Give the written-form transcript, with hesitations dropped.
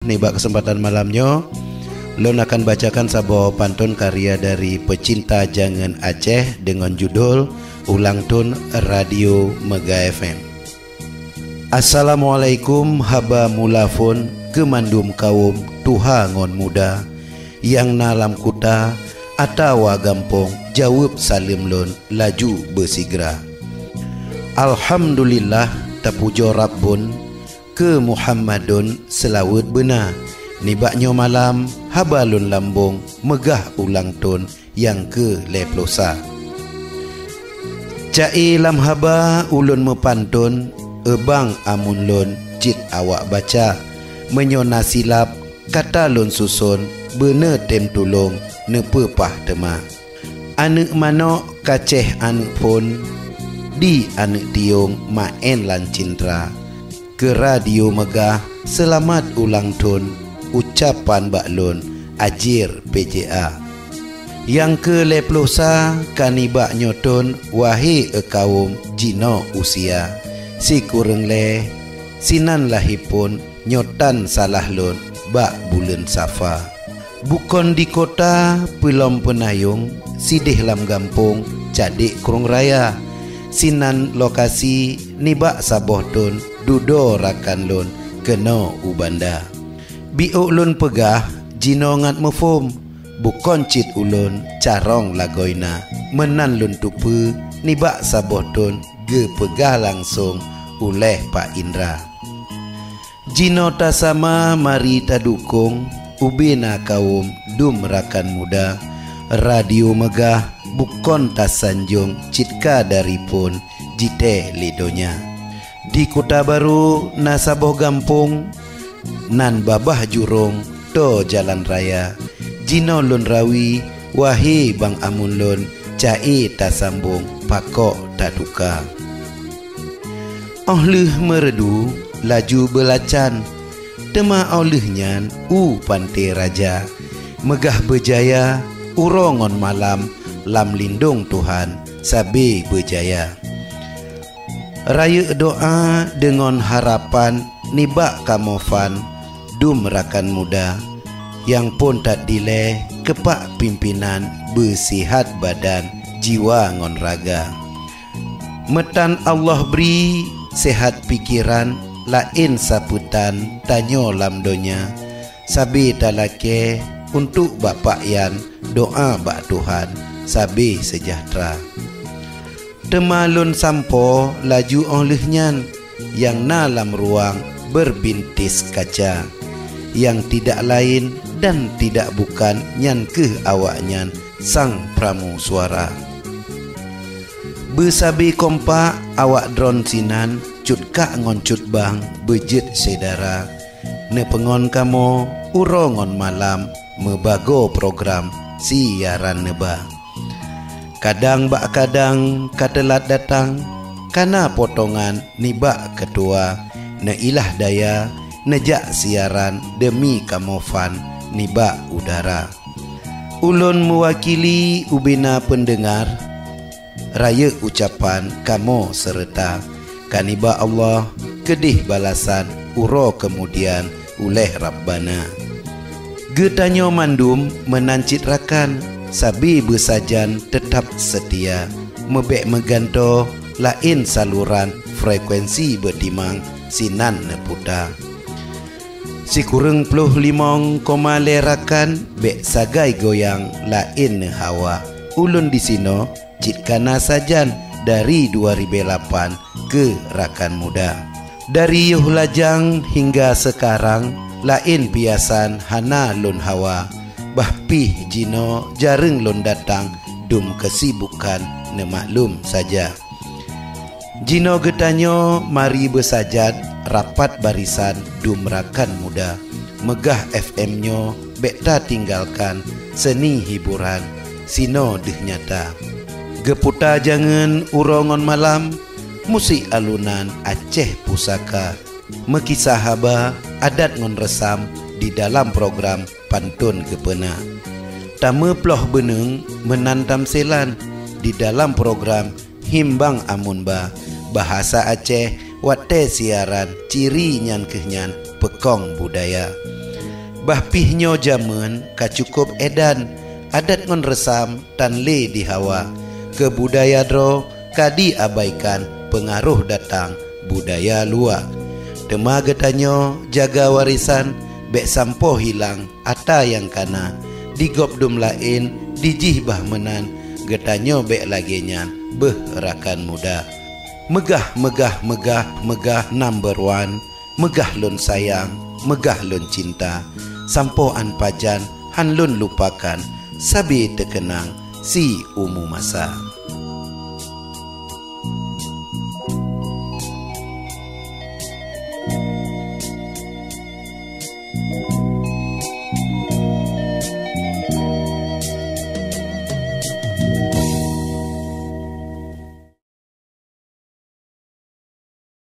Nibak kesempatan malamnya Lon akan bacakan sebuah pantun karya dari pecinta jangan Aceh dengan judul Ulang Tun Radio Mega FM. Assalamualaikum haba mulafun kemandum kaum tuha ngon muda yang nalam kuta atawa gampong jawab salim lon laju bersigra. Alhamdulillah tapujo Rabbun ke Muhammadun selawat benar. Nibaknya malam habalun lambung megah ulang tahun yang ke-10. Cai lam haba ulun mepantun ebang amun lun cit awak baca menyona silap kata lun susun bener tem tulung nepepah tema. Anak manok kaceh anak pun di anak tiung maen lan cintra ke radio megah selamat ulang tahun ucapan baklun ajir PJA yang ke-10 kanibak nyoton wahai kaum jino usia si kureng le sinan lahipun nyotan salah lun bak bulan Safa bukan di kota pelom penayung sidih lam gampung cadik kurung raya sinan lokasi nibak saboh tun dudo rakan lun kena ubanda biuk lun pegah jino ngat mefum bukan cit ulun carong lagoina menan lun tupu nibak saboh tun ge pegah langsung oleh Pak Indra jino ta sama mari ta dukung ubina kaum dum rakan muda radio megah bukan ta sanjung citka daripun jite lidonya di Kota Baru nasaboh gampung nan babah jurung to jalan raya jino lun rawi wahai bang amun lun cai ta sambung pakok ta duka leh meredu laju belacan tema leh nyan pantai raja megah berjaya urongon malam lam lindung Tuhan sabe berjaya raya doa dengan harapan nibak kamofan dum rakan muda yang pun tak dileh kepak pimpinan bersihat badan jiwa ngon raga metan Allah beri sehat pikiran lain saputan tanyo lam donya sabi talake untuk bapak yan doa bak Tuhan sabi sejahtera temalun sampo laju oleh nyan yang nalam ruang berbintis kaca yang tidak lain dan tidak bukan nyan ke awaknyan sang pramu suara besabi kompak awak drone sinan cut kak ngon cut bang bejit sedara ne pengon kamo urongon malam mebago program siaran neba kadang bak kadang katelat datang kana potongan nibak ketua ne ilah daya nejak siaran demi kamofan nibak udara ulun mewakili ubina pendengar raya ucapan kamo serta kanibak Allah kedih balasan uro kemudian oleh Rabbana getanyo mandum menancit rakan sabi bersajan tetap setia mebek meganto lain saluran frekuensi bertimang sinan neputa si kureng puluh limong koma lerakan bek sagai goyang lain hawa ulun di sino cit kana sajan dari 2008 ke rakan muda dari yuh lajang hingga sekarang lain biasan hana lun hawa bahpih jino jareng lun datang dum kesibukan ne maklum saja jino getanyo mari bersajad rapat barisan dumrakan muda megah FM nyo bekta tinggalkan seni hiburan sino deh nyata geputa jangan urongon malam musik alunan Aceh pusaka mekisah haba adat ngon resam di dalam program pantun kepena tame ploh beneng menantam selan di dalam program himbang amun ba bahasa Aceh wate siaran ciri nyan kehnyan pekong budaya Bah pihnyo jaman kacukup edan, adat ngon resam tan le di hawa. Kebudaya dro kadi abaikan, pengaruh datang budaya luar. Tema getanyo jaga warisan, bek sampo hilang ata yang kana. Digop dum lain dijih bah menan, getanyo bek lagenyan beh rakan muda. Megah megah megah megah number one, megah lun sayang, megah lun cinta. Sampo an pajan han lun lupakan, sabi terkenang si umu masa.